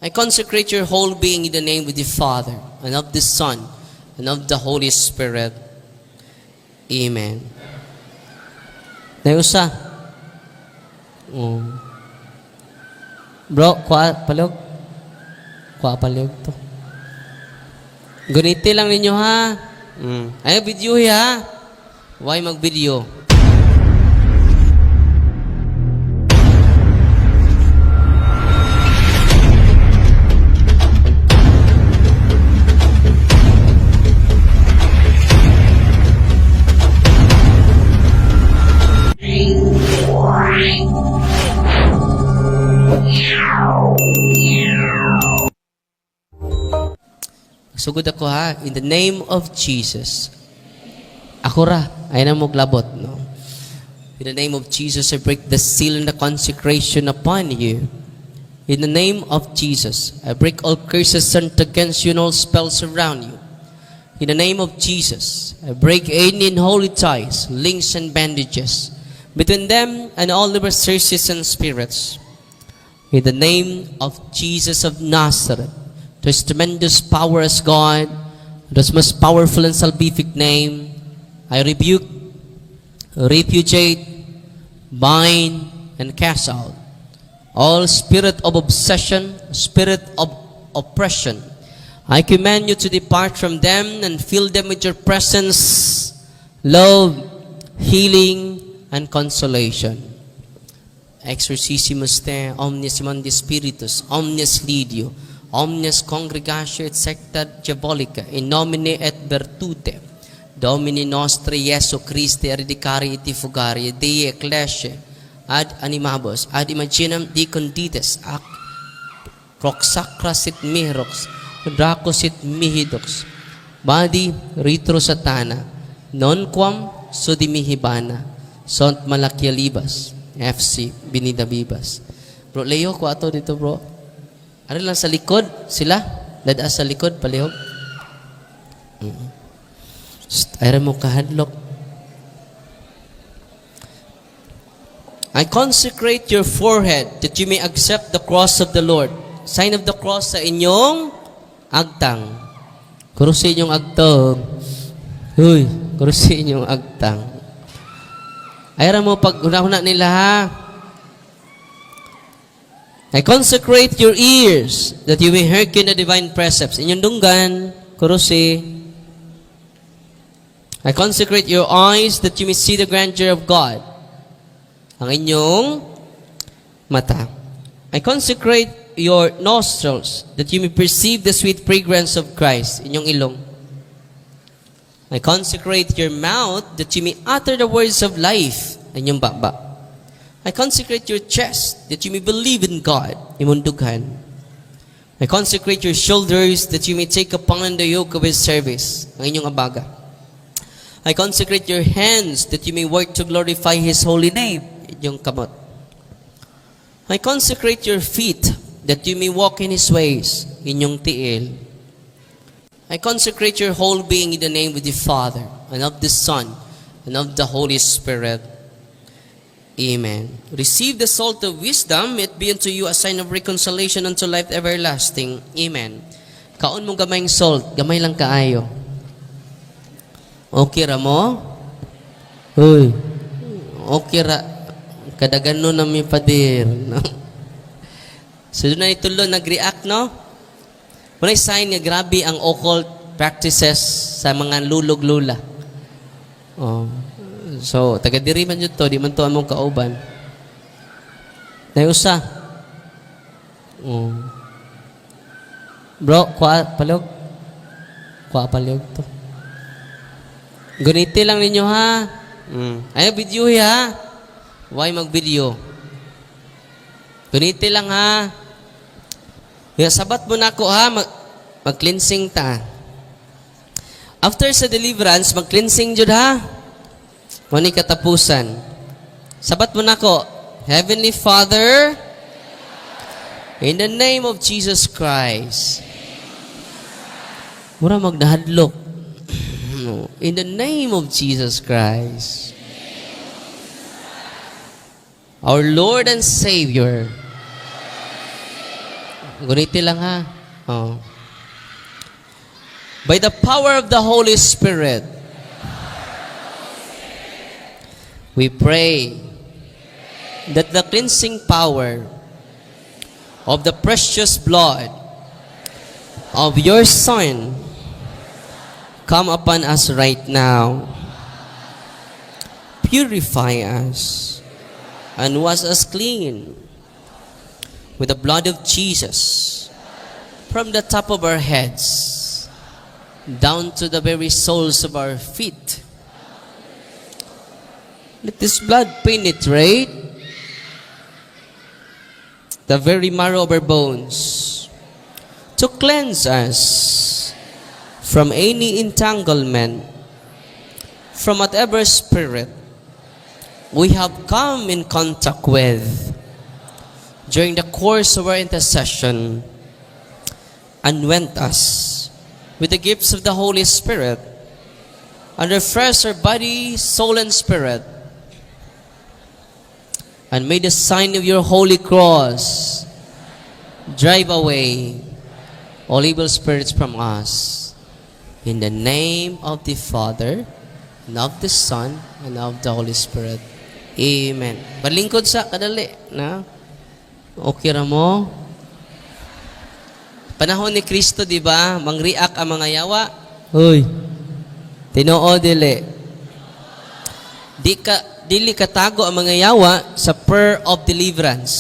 I consecrate your whole being in the name of the Father, and of the Son, and of the Holy Spirit. Amen. Nayusa. Bro, kuha palog. Kuha palog to. Guniti lang ninyo ha. Ay, video ha. Why mag-video? Sugod ako ha, in the name of Jesus. Ako ra, ay na mo glabot, no? In the name of Jesus, I break the seal and the consecration upon you. In the name of Jesus, I break all curses sent against you and all spells around you. In the name of Jesus, I break any unholy ties, links and bandages between them and all adversaries and spirits. In the name of Jesus of Nazareth, His tremendous power as God, His most powerful and salvific name, I rebuke, repudiate, bind, and cast out all spirit of obsession, spirit of oppression. I command you to depart from them and fill them with your presence, love, healing, and consolation. Exorcissimus te, omnes mundi spiritus, omnes lidio, omnes congregatio et secta diabolica, in nomine et virtute Domini nostri Iesu Christi eredicari et fugari, Dei ecclesia ad animabos, ad imaginam dicondites, ac proxacras et mihirox, dracos et mihidox, badi ritro satana, nonquam sudimihibana, sont malakialibas, FC, Binida Bibas. Bro, Leo, ko ato dito bro. Ano lang sa likod? Sila? Dada sa likod, palihog. Ayra mo kahadlok. I consecrate your forehead that you may accept the cross of the Lord. Sign of the cross sa inyong agtang. Kurusin inyong agtang. Huy, kurusin inyong agtang. Ayra mo pag una-una nila ha. I consecrate your ears that you may hearken the divine precepts. Inyong dunggan, kurusi. I consecrate your eyes that you may see the grandeur of God. Ang inyong mata. I consecrate your nostrils that you may perceive the sweet fragrance of Christ. Inyong ilong. I consecrate your mouth that you may utter the words of life. Inyong baba. I consecrate your chest that you may believe in God. Inyong dughan. I consecrate your shoulders that you may take upon the yoke of His service. Ang inyong abaga. I consecrate your hands that you may work to glorify His holy name. Inyong kamot. I consecrate your feet that you may walk in His ways. Inyong tiil. I consecrate your whole being in the name of the Father, and of the Son, and of the Holy Spirit. Amen. Receive the salt of wisdom, it be unto you a sign of reconciliation unto life everlasting. Amen. Kaon mong gamayng salt, gamay lang kaayo. Okay ra mo? Uy. Okay ra. Kadagan no na mi padir. No? So doon na itulo nag-react, no? Muna'y sign nga grabe ang occult practices sa mga lulog-lula. Oh. So, taga-diri man yun to, di man to among kauban. Nayusa. Oh. Bro, kuha palog. Kuha palog to. Guniti lang ninyo ha. Ay, video ha. Why mag-video? Guniti lang ha. Sabat mo na ako ha. Mag-cleansing ta. After sa deliverance, mag-cleansing jud ha. Mani katapusan. Sabat mo na ako. Heavenly Father, in the name of Jesus Christ. Mura magdahadlok. In the name of Jesus Christ, our Lord and Savior, Guniti lang ha. Oh. By the power of the Holy Spirit, we pray that the cleansing power of the precious blood of your Son come upon us right now. Purify us and wash us clean with the blood of Jesus from the top of our heads down to the very soles of our feet. Let this blood penetrate the very marrow of our bones to cleanse us from any entanglement, from whatever spirit we have come in contact with during the course of our intercession, anoint us with the gifts of the Holy Spirit and refresh our body, soul, and spirit. And may the sign of your holy cross drive away all evil spirits from us. In the name of the Father, and of the Son, and of the Holy Spirit. Amen. Balingkod sa kadali. Na? Okay ra mo? Panahon ni Kristo, di ba? Mang-react ang mga yawa. Hoy, tinoo dili. Dili katago ang mga yawa sa prayer of deliverance.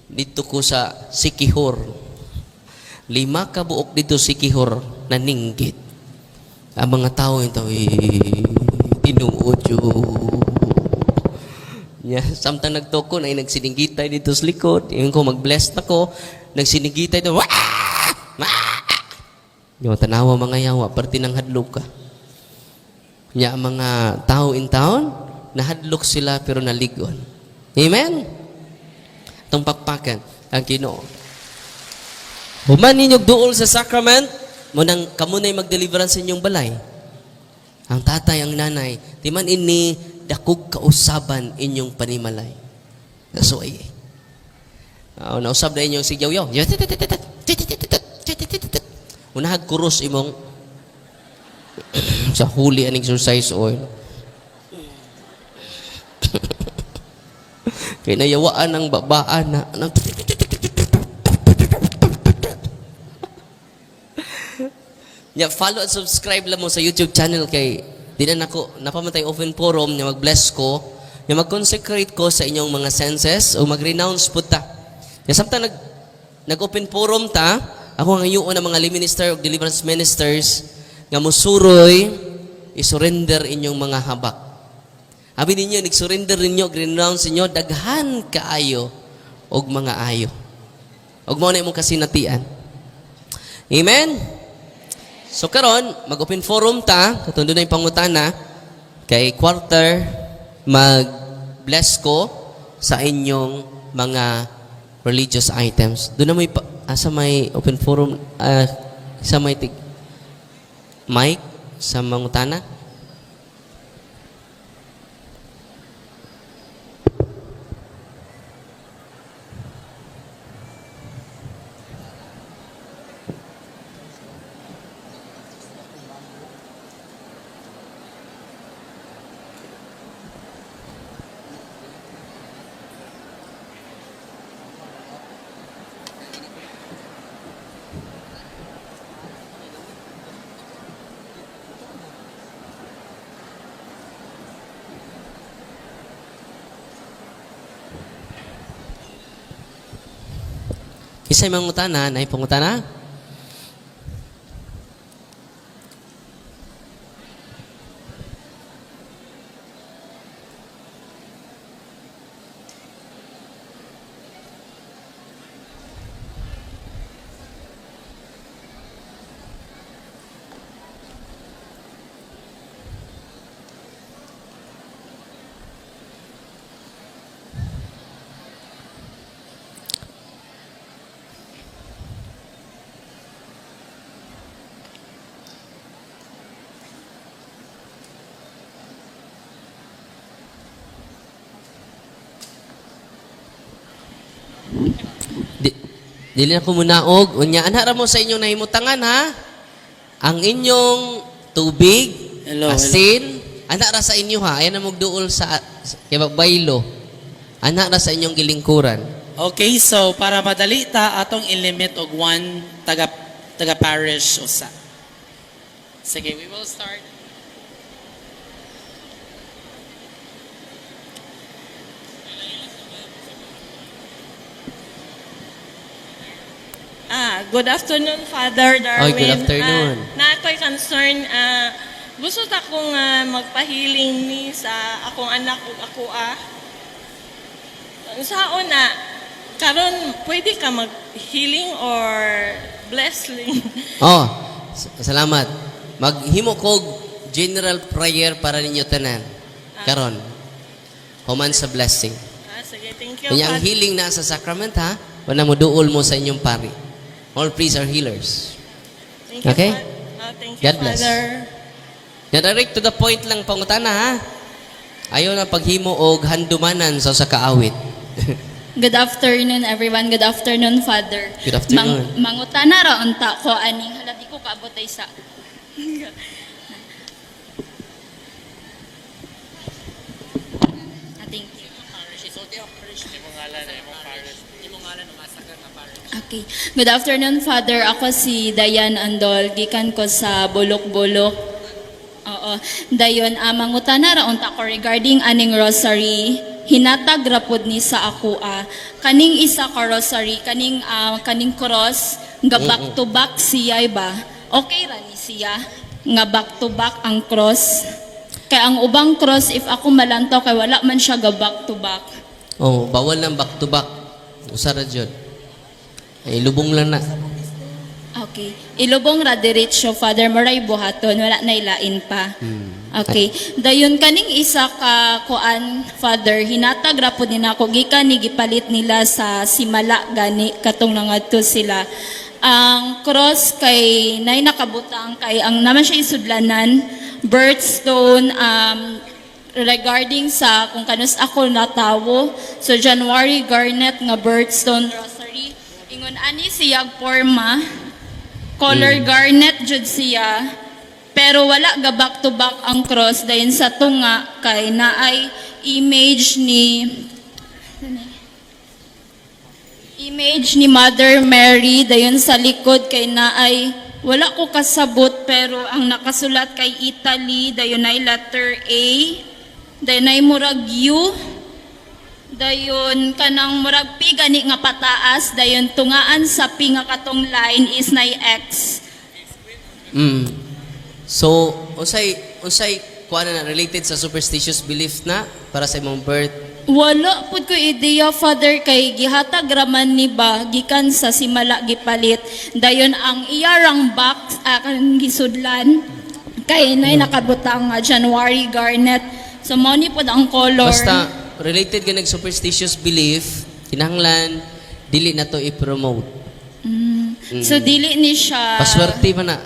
Dito ko sa Sikihor. 5 ka buok dito Sikihor na ninggit. Ang mga tao ito, tinuod yun. Yeah, samtang nagtoko na nagsinigitay dito sa likod. Yung ko mag-bless na ko, nagsinigitay dito. Yung tanawa mga yawa, parte ng hadlok ka. Nya mga tao in town, nahadlok sila pero naligon. Amen? Itong pakpakan, ang Ginoo. Human ninyong duol sa sacrament, munang kamunay mag-deliverance sa inyong balay. Ang tatay, ang nanay, di man ini dakog kausaban inyong panimalay. So, nausab na inyong sigyaw-yaw. Unahag kuros imong sa holy and exercise oil. Kaya nayawaan ng babaan na yeah, follow at subscribe lang mo sa YouTube channel kay di na nako napamatay open forum nga mag-bless ko, nga mag-consecrate ko sa inyong mga senses o mag-renounce po ta. Kaya samtang nag-open forum ta, ako ang ngayon ng mga lay minister o deliverance ministers nga musuroy isurrender inyong mga habak. Abi ninyo, nag-surrender ninyo, renounce ninyo, daghan kaayo og mga ayo. Og mo na imong kasinatian. Amen? So karon mag-open forum ta, katundo na yung pangutana, kay quarter, mag-bless ko sa inyong mga religious items. Doon na may, sa may open forum, sa may mic, sa mangutana. Isa'y mangutana, na pangutana? Dili na ko munaog. Unya, anara mo sa inyong nahimutangan, ha? Ang inyong tubig, Hello, asin, anara sa inyo, ha? Ayan na magduol sa baylo. Anara sa inyong gilingkuran. Okay, so para madali ta atong ilimit og one taga parish usa. Sige, we will start. Good afternoon, Father Darwin. Oy, good afternoon. Na ako'y concern, gusto ta kong magpahiling ni sa akong anak ug ako Sa una, karon pwede ka mag-healing or blessing? Oh, salamat. Maghimo kog general prayer para ninyo tanan. Karon. Human sa blessing. Sige, thank you, Kanya ang Father. healing na sa sacrament, ha? Wala mo duol mo sa inyong pari. All priests are healers. Thank you, Okay? Thank you, God bless. Father. Direct to the point lang pangutana, ha? Ayaw na paghimo og handumanan sa kaawit. Good afternoon, everyone. Good afternoon, Father. Good afternoon. Mangutana ra unta ko ani hala di ko kaabot ay sa. Thank you. Okay. Good afternoon, Father. Ako si Dayan Andol. Gikan ko sa Bulok-Bulok. Oo. Dayon, mangutana ra unta ko regarding aning rosary. Hinatag rapod ni sa ako kaning isa ka rosary kaning cross nga back to back siya ba okay ra ni siya nga back to back ang cross kay ang ubang cross if ako malantaw kay wala man siya ga back to back. Oh, bawal ng back to back. Usara jud. Ay lubong lang na. Okay, ilubong ra diretso, Father, maray buhaton wala na ilain pa. Okay. Dayon kaning isa ka kuan, Father, hinatag ra pud ni nako gikan ni gipalit nila sa Simala gani katong nangadto sila. Ang cross kay nay nakabutang kay ang naman siya isudlanan birthstone regarding sa kung kanus ako natawo. So January Garnet nga birthstone rosary. Ingon ani siyag forma. Color garnet jud siya. Pero wala ga back to back ang cross dayon sa tunga kay naay image ni Mother Mary dayon sa likod kay naay wala ko kasabot pero ang nakasulat kay Italy dayon ay letter A dayon ay murag U dayon kanang murag P gani nga pataas dayon tungaan sa P nga katong line is nay X. So, unsay kuan na related sa superstitious belief na para sa imong birth? Wala pud ko ideya, Father, kay gihatag raman ni ba gikan sa Simala gipalit dayon ang iyarang box kanang gisudlan kay nay nakabutang nga January Garnet so mao ni pud ang color. Basta related ka nag superstitious belief, kinahanglan dili na to i-promote. So dili ni siya Paswerte man na,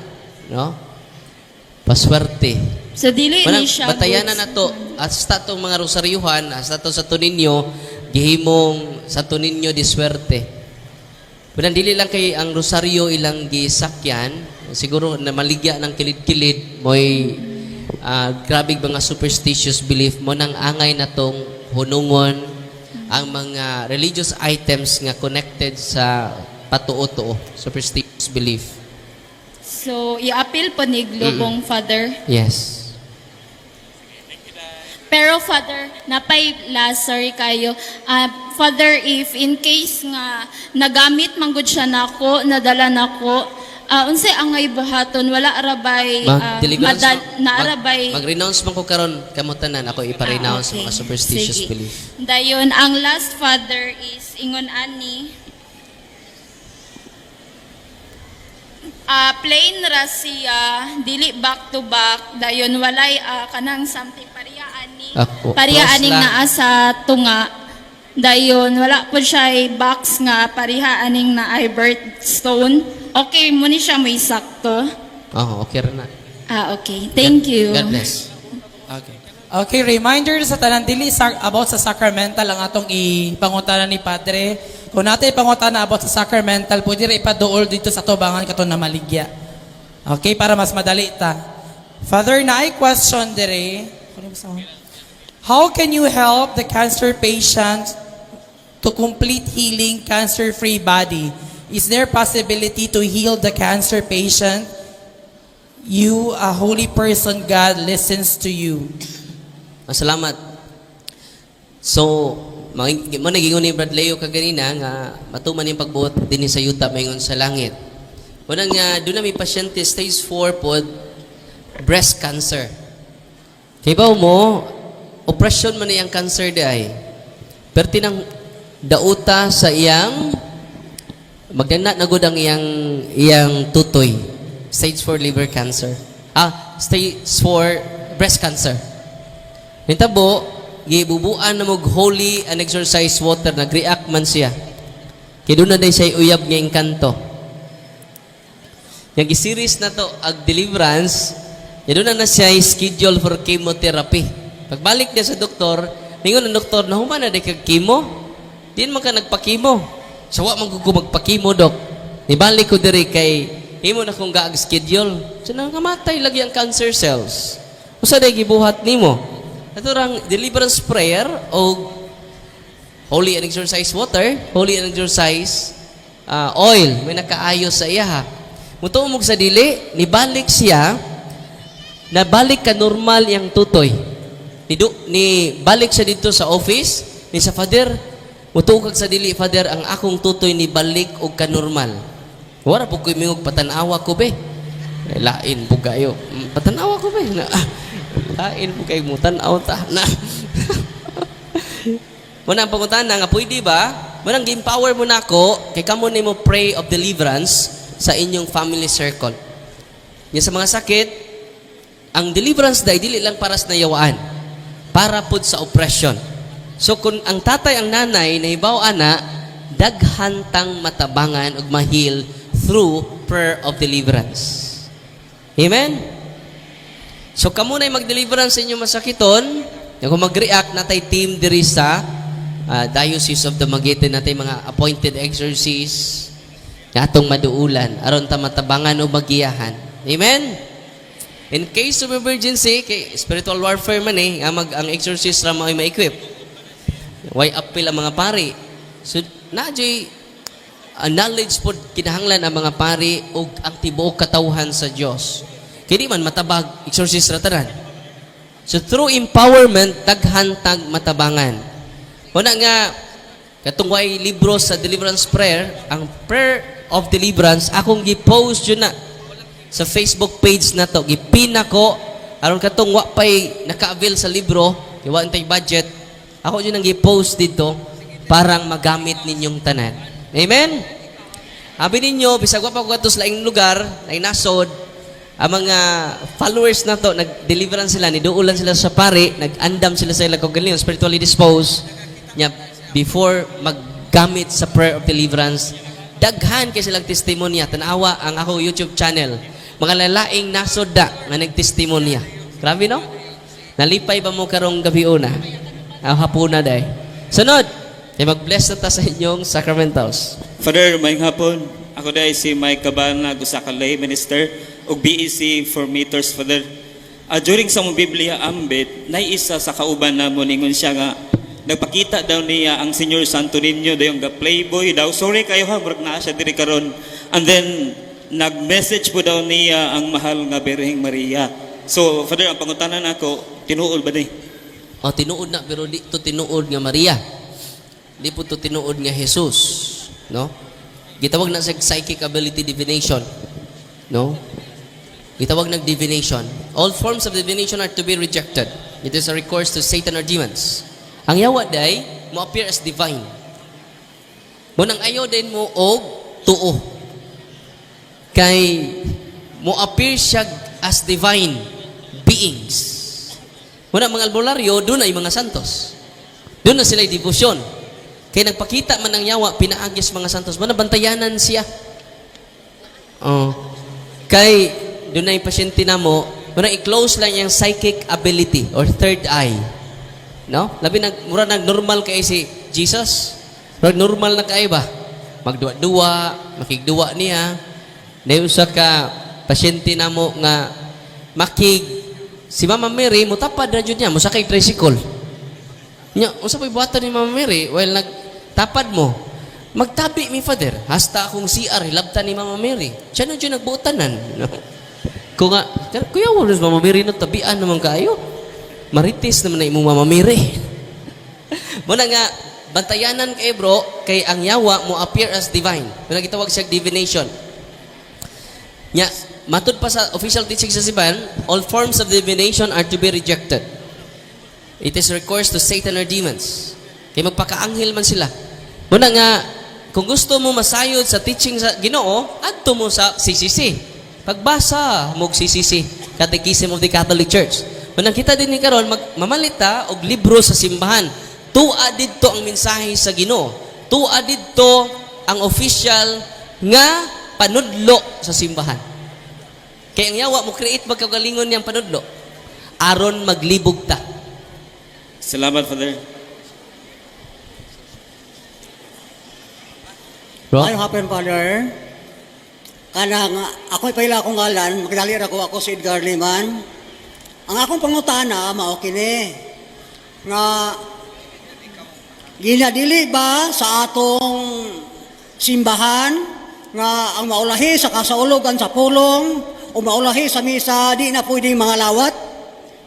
no? Paswerte. So dili Manang ni siya batayanan goods. na to hasta tong mga rosaryuhan, hasta to sa tuninyo gihimong sa tuninyo di swerte. Pero dili lang kay ang rosaryo ilang gisakyan, siguro na maligya ng kilid-kilid mo'y grabe mga superstitious belief mo nang angay na tong hunungon ang mga religious items nga connected sa patuo-tuo, superstitious belief. So i-appeal po ni Globong, Father. Yes. Pero Father, napay last, sorry kayo. Father, if in case nga nagamit man gud siya nako, nadala nako, unsay angay buhaton wala arabay naarabay mag-renounce man ko karon kamutanan ako ipa-renounce okay. mga superstitious Sige. belief. Dayon ang last, Father, is ingon ani plain ra siya dili back to back dayon walay kanang something Ako, pariha cross aning lang. naa sa tunga dayon wala po siya box nga pariha aning na ay birthstone okay mo ni siya may sakto. Oh, okay ra na. Okay, thank you. God bless. Okay. Okay, reminder sa tanan dili about sa sacramental ang atong ipangutana ni Padre. Kung natin ipangutan na about sa sacramental, pwede rin ipaduol dito sa tubangan kato na maligya. Okay, para mas madali ta. Father, na ay question dire. How can you help the cancer patient to complete healing cancer-free body? Is there possibility to heal the cancer patient? You, a holy person, God listens to you. Salamat. So, mo nagingon ni Brad Leo kaganina nga matuman yung pagbuot din sa yuta mayngon sa langit. Unang nga doon na may pasyente stage 4 pod breast cancer. Kay ba mo operasyon man iyang cancer day. Perti ng dauta sa iyang magdana na gud ang iyang tutoy. Stage 4 liver cancer. Stage 4 breast cancer. Nitabo, gibubuan na mog holy and exercise water, nag-react man siya. Kaya doon na din siya uyab nga engkanto. Yung series na to, ag deliverance, doon na siya schedule for chemotherapy. Pagbalik niya sa doktor, ningon ang doktor, nahuman na di kag chemo? Diyan man ka nagpa-chemo. Sawa man ko magpa-chemo, dok. Nibalik ko diri kay imo na kung ga-schedule. So nangamatay lagi ang cancer cells. Usa day gibuhat nimo. Ito rang deliverance prayer o holy and exercise water, holy and exercise oil. May nakaayos sa iya ha. Mutuumog sa dili, nibalik siya, nabalik ka normal yung tutoy. Ni balik siya dito sa office, ni sa father, mutuugag sa dili, father, ang akong tutoy ni balik og ka normal. Wala po ko imingog patanawa ko be. Lain po kayo. Patanawa ko be. Lain po kayo mo tanaw ta. Muna ang pangutan na nga, pwede ba? Munang gi-empower mo na ako, kay kamo ni mo pray of deliverance sa inyong family circle. Yan sa mga sakit, ang deliverance day, dili lang para sa nayawaan. Para po sa oppression. So kung ang tatay, ang nanay, naibaw ana, daghantang matabangan ug mahil through prayer of deliverance. Amen? So, kamo na mag-deliverance sa inyong masakiton, kung mag-react natay team diri sa Diocese of Dumaguete, natay mga appointed exorcists, na atong maduulan, aron ta matabangan o magiyahan. Amen? In case of emergency, kay spiritual warfare man ang exorcist ra may ma-equip. Why appeal ang mga pari? So, na-jay knowledge po kinahanglan ang mga pari o ang tibuok katawhan sa Diyos. Kaya man matabag, exorcist rataran. So through empowerment, daghantag matabangan. Una nga, katungway libro sa deliverance prayer, ang prayer of deliverance, akong gi-post yun na sa Facebook page na to. Gipin ako, aron katungwa pa'y naka-avail sa libro, iwa antay budget, ako yun ang gi-post dito, parang magamit ninyong tanan. Amen? Abi ninyo, bisag wa pa ko ato sa laing lugar, laing nasod, ang mga followers na to, nag-deliverance sila, niduulan sila sa pari, nag-andam sila sa ilang kagaling, spiritually disposed, niya, before maggamit sa prayer of deliverance, daghan kay silang testimonya. Tanawa ang ako YouTube channel. Mga lalaing nasod da, nga nagtestimonya. Grabe no? Nalipay ba mo karong gabi una? Hapuna day. Sunod! mag-bless na ta sa inyong sacramentals. Father, mayong hapon. Ako dahil si Mike Cabana, gusa ka lay minister, o BEC formators, Father. During sa mong Biblia ambit, naiisa sa kauban na mo ningon siya nga, nagpakita daw niya ang Senyor Santo Niño, daw yung playboy daw. Sorry kayo ha, murag na siya diri karon. And then, nag-message po daw niya ang mahal nga Birheng Maria. So, Father, ang pangutanan ako, tinuod ba ni? O, tinuod na, pero di to tinuod nga Maria. Di po to tinuod nga Jesus. No? Gitawag na sa psychic ability divination. No? Gitawag na divination. All forms of divination are to be rejected. It is a recourse to Satan or demons. Ang yawa day, mo appear as divine. Munang ayaw din mo og tuo. Kay mo appear siya as divine beings. Munang mga albularyo, doon ay mga santos. Doon na sila'y devotion. Kaya nagpakita man ang yawa, pinaagis mga santos. Manabantayanan siya. Kay doon ay pasyente na mo, muna i-close lang yung psychic ability or third eye. No? Labi mura nag-normal kay si Jesus. Pero normal na kayo ba? Magduwa-duwa, makigduwa niya. Dahil usa ka pasyente na mo nga si Mama Mary, mutapad na dyan niya, musakay tricycle. Nya, unsa pa'y buhatan ni Mama Mary? While nagtapad mo, magtabi mi Father, hasta akong CR, hilabtan ni Mama Mary. Siya na dyan nagbuotanan. No? Kung nga, kuya, walas Mama Mary, nagtabian naman kayo. Maritis naman na imong Mama Mary. Muna nga, bantayanan kay bro, kay ang yawa mo appear as divine. Muna gitawag siya divination. Nya, matud pa sa official teaching sa Siban, all forms of divination are to be rejected. It is recourse to Satan or demons. Kaya magpakaanghel man sila. Muna nga, kung gusto mo masayod sa teaching sa Ginoo, adto mo sa CCC. Pagbasa mo CCC, Catechism of the Catholic Church. Muna kita din ni karon mamalita og libro sa simbahan. Tua didto ang mensahe sa Ginoo. Tua didto ang official nga panudlo sa simbahan. Kaya ang yawa mo create magkagalingon niyang panudlo aron maglibog ta. Salamat, Father. Bro? Ano happen, Father? Kanang ako'y paila akong ngalan, magdalir ako si Edgar Liman. Ang akong pangutana, mao kini nga ginadili ba sa atong simbahan nga ang maulahi sa kasaulugan sa pulong o maulahi sa misa di na pwedeng mga lawat?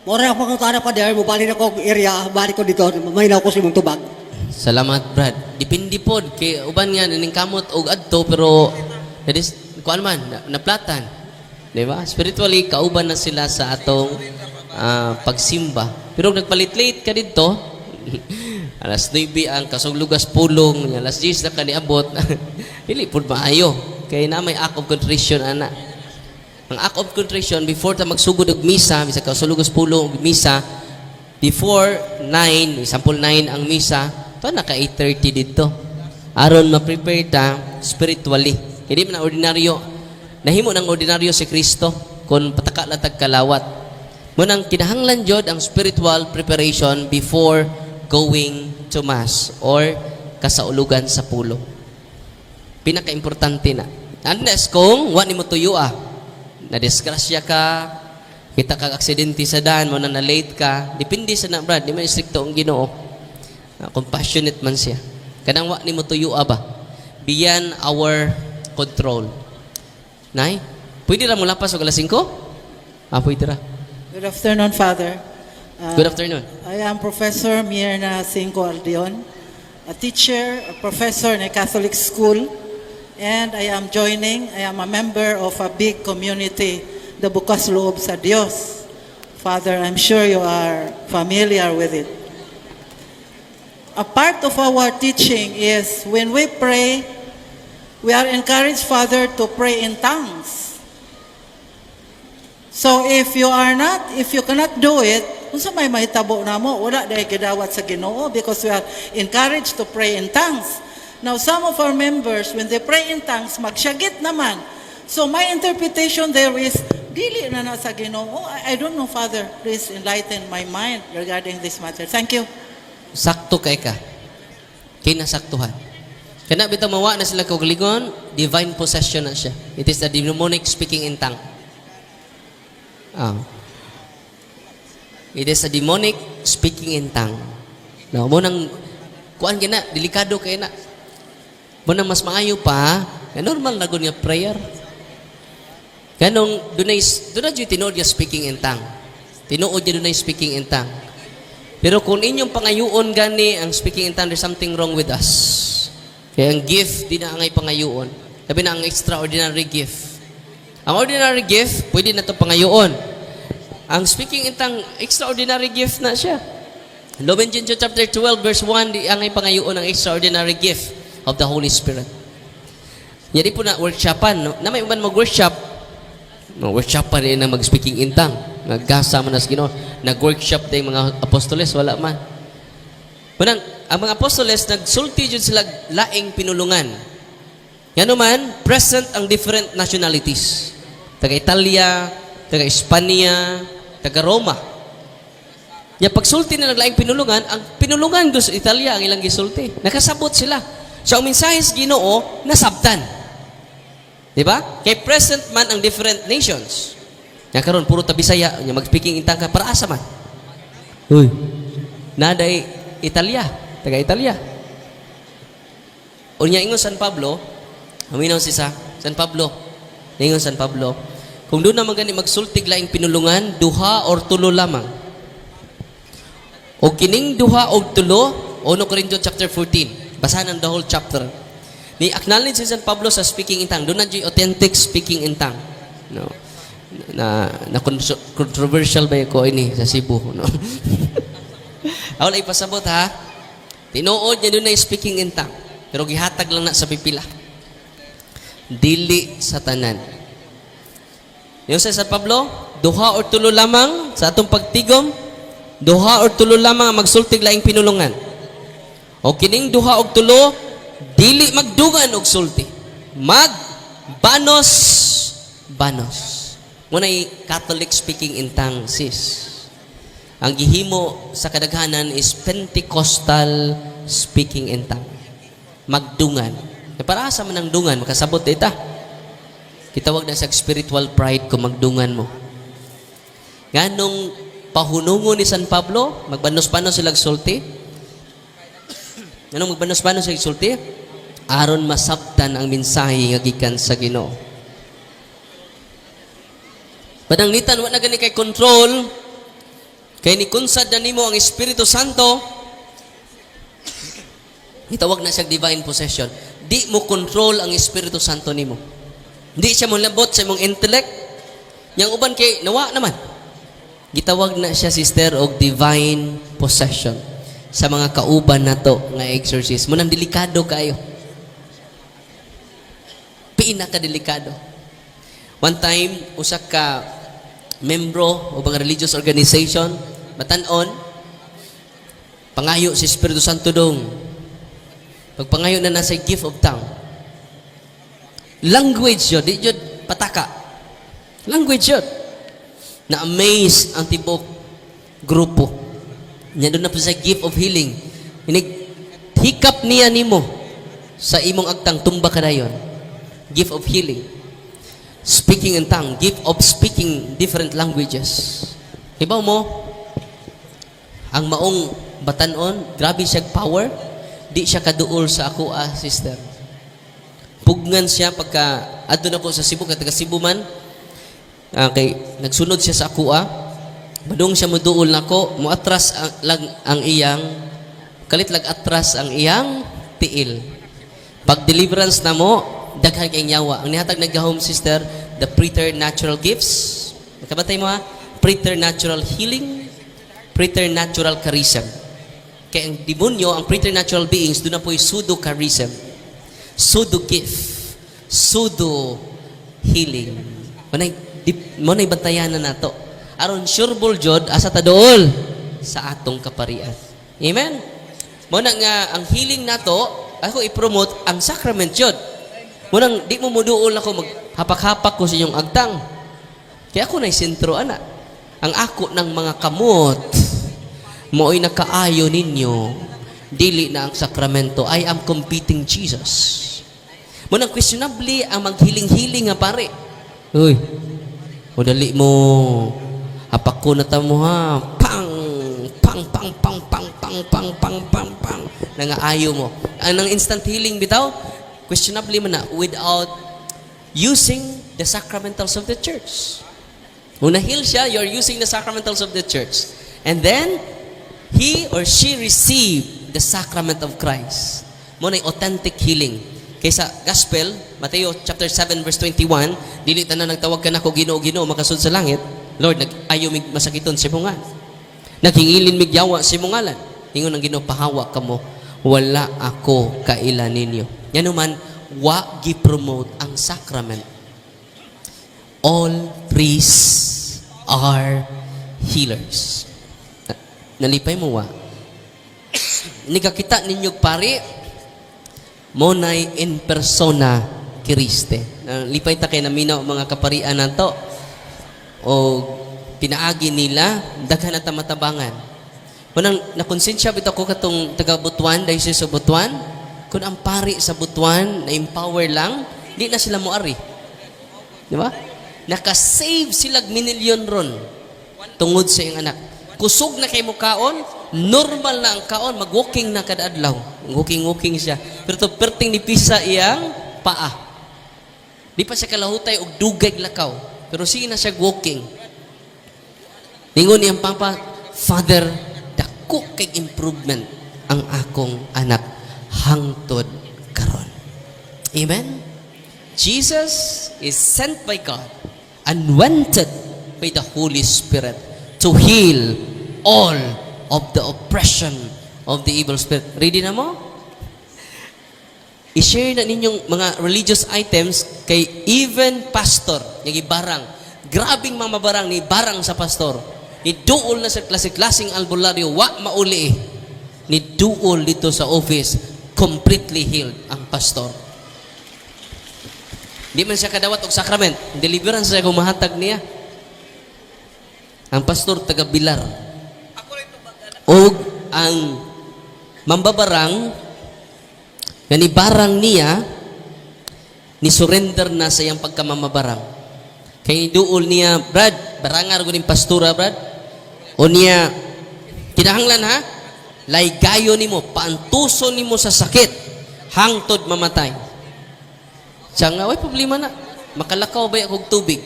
Mora ang pangutana, Father, mubalik ako area, balik ko dito, maminaw ko si mong tubag. Salamat, Brad. Dipindi pod kay uban nga ning kamot og adto pero kuan man naplatan. Di ba? Spiritually kauban na sila sa atong pagsimba. Pero nagpalit-late ka dito. Alas 9 ang kasuglugas pulong, alas 10 na kaniabot. Dili pud maayo. Kay na may act of contrition ana. Ang act of contrition before ta magsugod og misa, bisa kasuglugas pulong og misa, before 9, sample 9 ang misa, to naka 8:30 dito. Aron ma-prepare ta spiritually. Hindi man na ordinaryo. Nahimo ng ordinaryo si Kristo kung pataka latag kalawat. Munang kinahanglan jud ang spiritual preparation before going to mass or kasaulugan sa pulo. Pinaka-importante na. Unless kung wa nimo tuyo na disgrasya ka, kita kag aksidente sa daan mo na late ka, depende sa na Brad, di man stricto ang Ginoo. Compassionate man siya. Kanang wa nimo tuyo ba? Beyond our control. Nay, pwede ra mo lapas og alas 5? Pwede ra. Good afternoon, Father. Good afternoon. I am Professor Mirna Cinco Aldeon, a teacher, a professor in a Catholic school, and I am a member of a big community, the Bukas Loob sa Dios. Father, I'm sure you are familiar with it. A part of our teaching is when we pray, we are encouraged, Father, to pray in tongues. So if you cannot do it, unsa may mahitabo namo, wala dahil gidawat sa Ginoo because we are encouraged to pray in tongues. Now some of our members, when they pray in tongues, magsyagit naman. So my interpretation there is, dili na sa Ginoo. I don't know, Father. Please enlighten my mind regarding this matter. Thank you. Sakto kay ka. Kinasaktuhan. Kana bitaw mawa na sila kaugalingon, divine possession na siya. It is the demonic speaking in tongue. It is a demonic speaking in tongue. Now, mo nang kuan gina, delikado kay na. Mo nang mas maayo pa, normal na gud nga prayer. Kanong dunay tinuod nga speaking in tongue. Tinuod niya dunay speaking in tongue. Pero kung inyong pangayuon gani ang speaking in tongue, there's something wrong with us. Kaya ang gift di na angay pangayuon. Sabi na ang extraordinary gift. Ang ordinary gift, pwede na ito pangayuon. Ang speaking in tongue, extraordinary gift na siya. Lamentation chapter 12 verse 1, di angay pangayuon ang extraordinary gift of the Holy Spirit. Yadi po na workshopan. No? Na may uman mag-workshop, workshopan rin na mag-speaking in tongue. Naggasa man as Ginoo. Nag-workshop din mga apostoles, wala man. Manang, ang mga apostoles, nagsulti dyan sila laing pinulungan. Yan naman, present ang different nationalities. Taga-Italia, taga-Espanya, taga-Roma. Ya pagsulti na naglaing pinulungan, ang pinulungan gusto Italia ang ilang gisulti. Nakasabot sila. So ang mensahe sa Ginoo nasabtan. Di ba? Kay present man ang different nations. Nga karon puro ta Bisaya, nya mag-speaking intang ka para asa man. Uy. Naday Italia, taga Italia. Unya ingon San Pablo, aminaw si San Pablo. Ingon San Pablo, kung doon naman gani magsultig laing pinulungan, duha or tulo lamang. O kining duha og tulo, 1 Corinthians chapter 14. Basahan ang the whole chapter. Ni acknowledge si San Pablo sa speaking in tongue. Doon na di authentic speaking in tongue. No. Na controversial ba ko ini sa Cebu, no? Ako lang ipasabot ha. Tinuod niya doon na speaking in tongue. Pero gihatag lang na sa pipila. Dili sa tanan. Yung sa San Pablo, duha or tulo lamang sa atong pagtigom, duha or tulo lamang ang magsultig laing pinulungan. O kining duha og tulo, dili magdugan og sulti. Banos. Muna'y Catholic speaking in tongue, sis. Ang gihimo sa kadaghanan is Pentecostal speaking in tongue. Magdungan. E para asa man ang dungan, makasabot ita. Kitawag na sa spiritual pride kung magdungan mo. Nganong pahunungo ni San Pablo, magbanos-banos silang sulti. Anong magbanos-banos silang sulti? Aron masabtan ang mensahe nga gikan sa Ginoo. Pananglitan, wala na gani kay control, kay ni kunsad na nimo ang Espiritu Santo, itawag na siya divine possession. Di mo control ang Espiritu Santo nimo. Di siya mo labot sa imong intellect. Yang uban kay nawa naman. Gitawag na siya, sister, og divine possession sa mga kauban nato nga exorcist. Munang delikado kayo. Pinaka-delikado. One time, usa ka membro o mga religious organization, batanon, pangayo si Espiritu Santo dong. Pagpangayo na nasa gift of tongue. Language yun, di yun pataka. Language yun. Na-amaze ang tibok grupo. Nya doon na po sa gift of healing. Hikap niya nimo sa imong agtang tumba kadayon. Gift of healing. Speaking in tongue, gift of speaking different languages. Ibaw mo, ang maong batanon, grabe siya power, di siya kaduol sa ako, sister. Pugnan siya pagka, adto na ko sa Cebu, taga Cebu man, kay nagsunod siya sa ako, badong siya muduol na ko, muatras ang iyang, kalit lag atras ang iyang tiil. Pag deliverance na mo, daghan kay nyawa. Ang nihatag nag-home, sister, the preternatural gifts. Kabatay mo preternatural healing, preternatural charism. Kaya ang demonyo, ang preternatural beings, doon na po yung pseudo-charism, pseudo-gift, pseudo-healing. Manay bantayan na nato. Aron sureball jod, asa tadool sa atong kaparian. Amen? Muna nga, ang healing nato, ako i-promote ang sacrament jod. Munang di mo muduol ako maghapak-hapak ko sa inyong agtang. Kaya ako na'y sentro, ana. Ang ako ng mga kamot, mo'y nakaayo ninyo, dili na ang sakramento. I am competing Jesus. Munang questionably ang maghiling-hiling nga pare. Uy, dali mo, hapak ko na tamo ha, pang, nangaayo mo. Ang instant healing bitaw, questionably man na, without using the sacramentals of the church. When na-heal siya, you're using the sacramentals of the church. And then, he or she received the sacrament of Christ. Muna authentic healing. Kaysa gospel, Mateo chapter 7 verse 21, dili tanan nagtawag ka na ko Ginoo, makasud sa langit. Lord, ayaw mig masakiton si mungan. Naghingilin mig yawa si mungalan. Ingon ang Ginoo, pahawa kamo, wala ako kaila ninyo. Yan naman, wa gi-promote ang sacrament. All priests are healers. Nalipay mo wa? Nigakita ninyo pare, monay in persona Kiriste. Lipay ta kay naminaw mga kaparian nato. O pinaagi nila, daghan at matabangan. Munang nakonsensya bitaw ko katong taga Butuan, dahil sa Butuan, Kung ang pari sa butuan, na-empower lang, di na sila moari. Di ba? Nakasave sila minilyon ron tungod sa iyang anak. Kusog na kay mo kaon, normal na ang kaon, mag-walking na kada adlaw. Walking siya. Pero to perting ni pisa iyang paa. Di pa siya kalahutay og dugay lakaw. Pero sige na siya walking. Ningon niyang papa, Father, dako kay improvement ang akong anak hangtod karon. Amen? Jesus is sent by God, anointed by the Holy Spirit to heal all of the oppression of the evil spirit. Ready na mo? I-share na ninyong mga religious items kay even pastor, yung ibarang. Grabing mga barang ni barang sa pastor. Ni duol na sa klase-klaseng albularyo, wa mauli eh. Ni duol dito sa office, completely healed ang pastor. Di man siya kadawat og sakrament. Deliverance siya kung mahatag niya. Ang pastor taga-Bilar. O ang mambabarang na ni barang niya ni surrender na sa iyang pagkamamabarang. Kay duol niya, Brad, barangar ko ng pastura, Brad. O niya, kinahanglan ha, laygayo nimo, paantuso nimo sa sakit, hangtod mamatay. Siya nga, way problema na. Makalakaw ba ako og tubig?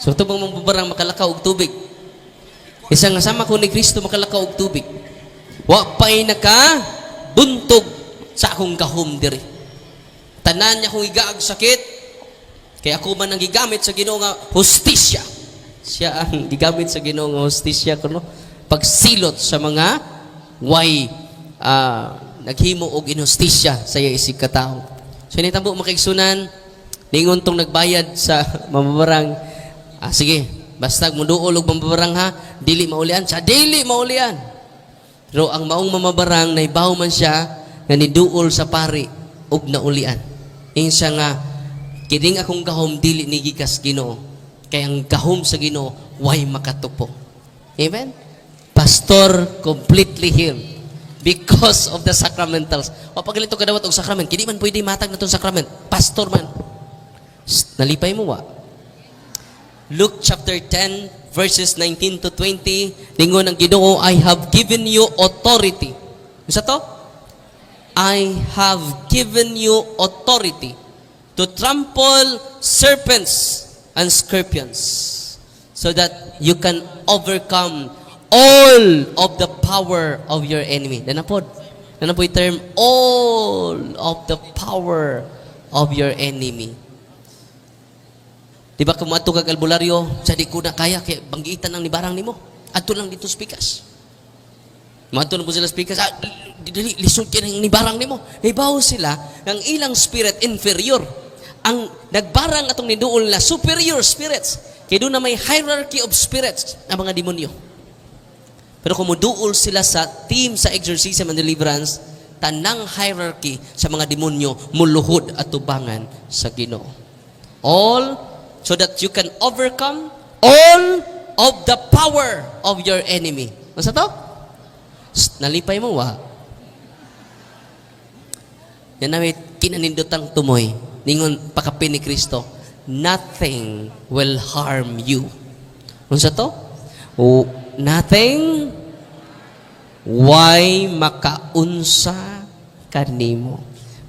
So ito bang mambabarang makalakaw og tubig? Isa nga sama ko ni Kristo makalakaw og tubig. Wa pa'y naka buntog sa akong gahom diri. Tanan niya kong igaag sakit, kaya ako man ang gigamit sa Ginoo nga hustisya. Siya ang gigamit sa Ginoo nga hustisya kuno pagsilot sa mga way naghimo og inhustisya sa iya isig katao. So nitabo makigsunan ningon tong nagbayad sa mamabarang. Sige, basta muduol og mamabarang ha, dili maulian, sa dili maulian. Pero ang maong mamabarang naibaw man siya nga niduol sa pari og naulian. Insa nga kining akong gahom dili ni gikas Ginoo. Kaya ang gahom sa Ginoo way makatupo. Amen. Pastor completely healed because of the sacramentals. O pag ganito kadawat og sakrament, kini man pwede matag na itong sakrament. Pastor man. Nalipay mo wa? Luke chapter 10 verses 19 to 20, ningon ang Ginoo, I have given you authority. Isa to? I have given you authority to trample serpents and scorpions so that you can overcome all of the power of your enemy. Nanapod yung term, all of the power of your enemy. Diba kung ato kag albularyo, sa di ko na kaya, kaya banggitan ang nibarang nimo. Ato lang dito speakas. Mato na po sila speakas, lisod ka ng nibarang nimo. Naibaw sila, ng ilang spirit inferior. Ang nagbarang atong niduol na superior spirits. Kaya doon na may hierarchy of spirits na mga demonyo. Pero kung muduol sila sa team sa exorcism and deliverance, tanang hierarchy sa mga demonyo muluhod at tubangan sa Ginoo. All so that you can overcome all of the power of your enemy. Ano sa to? Nalipay mo wa? Yan na may kinanindotang tumoy. Ningon pakapin ni Kristo, nothing will harm you. Ano sa to? Nothing why makaunsa kanimo.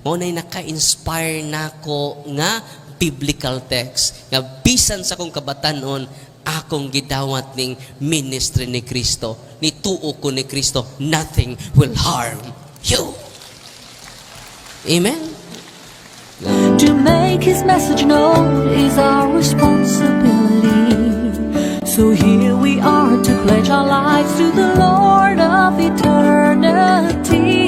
Mao nay naka-inspire nako nga biblical text nga bisan sa akong kabatanon akong gidawat ning ministry ni Kristo, nituo ko ni Kristo, nothing will harm you. Amen. To make His message known is our responsibility. So here we are to pledge our lives to the Lord of eternity.